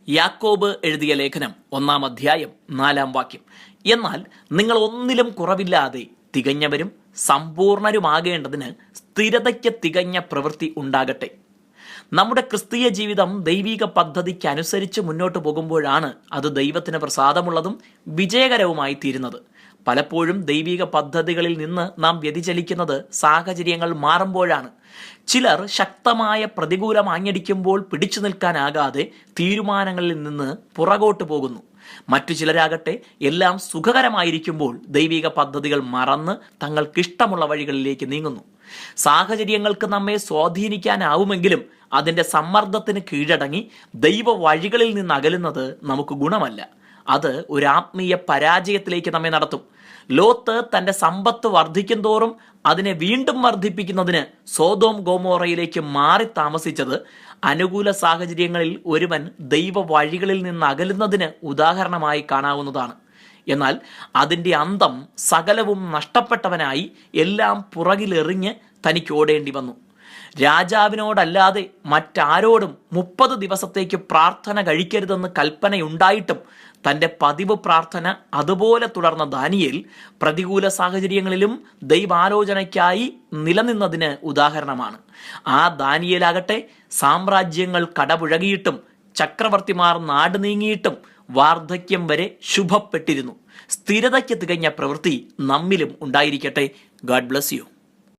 യാക്കോബ് എഴുതിയ ലേഖനം 1-ാം അധ്യായം 4-ാം വാക്യം. എന്നാൽ നിങ്ങൾ ഒന്നിലും കുറവില്ലാതെ തികഞ്ഞവരും സമ്പൂർണരുമാകേണ്ടതിന് സ്ഥിരതയ്ക്ക് തികഞ്ഞ പ്രവൃത്തി ഉണ്ടാകട്ടെ. നമ്മുടെ ക്രിസ്തീയ ജീവിതം ദൈവിക പദ്ധതിക്ക് അനുസരിച്ച് മുന്നോട്ട് പോകുമ്പോഴാണ് അത് ദൈവത്തിന് പ്രസാദമുള്ളതും വിജയകരവുമായി തീരുന്നത്. പലപ്പോഴും ദൈവിക പദ്ധതികളിൽ നിന്ന് നാം വ്യതിചലിക്കുന്നത് സാഹചര്യങ്ങൾ മാറുമ്പോഴാണ്. ചിലർ ശക്തമായ പ്രതികൂലം ആഞ്ഞടിക്കുമ്പോൾ പിടിച്ചു നിൽക്കാനാകാതെ തീരുമാനങ്ങളിൽ നിന്ന് പുറകോട്ട് പോകുന്നു. മറ്റു ചിലരാകട്ടെ എല്ലാം സുഖകരമായിരിക്കുമ്പോൾ ദൈവിക പദ്ധതികൾ മറന്ന് തങ്ങൾക്കിഷ്ടമുള്ള വഴികളിലേക്ക് നീങ്ങുന്നു. സാഹചര്യങ്ങൾക്ക് നമ്മെ സ്വാധീനിക്കാനാവുമെങ്കിലും അതിൻ്റെ സമ്മർദ്ദത്തിന് കീഴടങ്ങി ദൈവ വഴികളിൽ നിന്ന് അകലുന്നത് നമുക്ക് ഗുണമല്ല. അത് ഒരു ആത്മീയ പരാജയത്തിലേക്ക് നമ്മെ നടത്തും. ലോത്ത് തൻ്റെ സമ്പത്ത് വർദ്ധിക്കും തോറും അതിനെ വീണ്ടും വർദ്ധിപ്പിക്കുന്നതിന് സോദോം ഗോമോറയിലേക്ക് മാറി താമസിച്ചത് അനുകൂല സാഹചര്യങ്ങളിൽ ഒരുവൻ ദൈവ വഴികളിൽ നിന്ന് അകലുന്നതിന് ഉദാഹരണമായി കാണാവുന്നതാണ്. എന്നാൽ അതിൻ്റെ അന്തം സകലവും നഷ്ടപ്പെട്ടവനായി എല്ലാം പുറകിലെറിഞ്ഞ് തനിക്ക് ഓടേണ്ടി വന്നു. രാജാവിനോടല്ലാതെ മറ്റാരോടും 30 ദിവസത്തേക്ക് പ്രാർത്ഥന കഴിക്കരുതെന്ന് കൽപ്പനയുണ്ടായിട്ടും തൻ്റെ പതിവ് പ്രാർത്ഥന അതുപോലെ തുടർന്ന ദാനിയേൽ പ്രതികൂല സാഹചര്യങ്ങളിലും ദൈവാലോചനയ്ക്കായി നിലനിന്നതിന് ഉദാഹരണമാണ്. ആ ദാനിയേലാകട്ടെ സാമ്രാജ്യങ്ങൾ കടപുഴകിയിട്ടും ചക്രവർത്തിമാർ നാട് നീങ്ങിയിട്ടും വാർദ്ധക്യം വരെ ശുഭപ്പെട്ടിരുന്നു. സ്ഥിരതയ്ക്ക് തികഞ്ഞ പ്രവൃത്തി നമ്മിലും ഉണ്ടായിരിക്കട്ടെ. God bless you.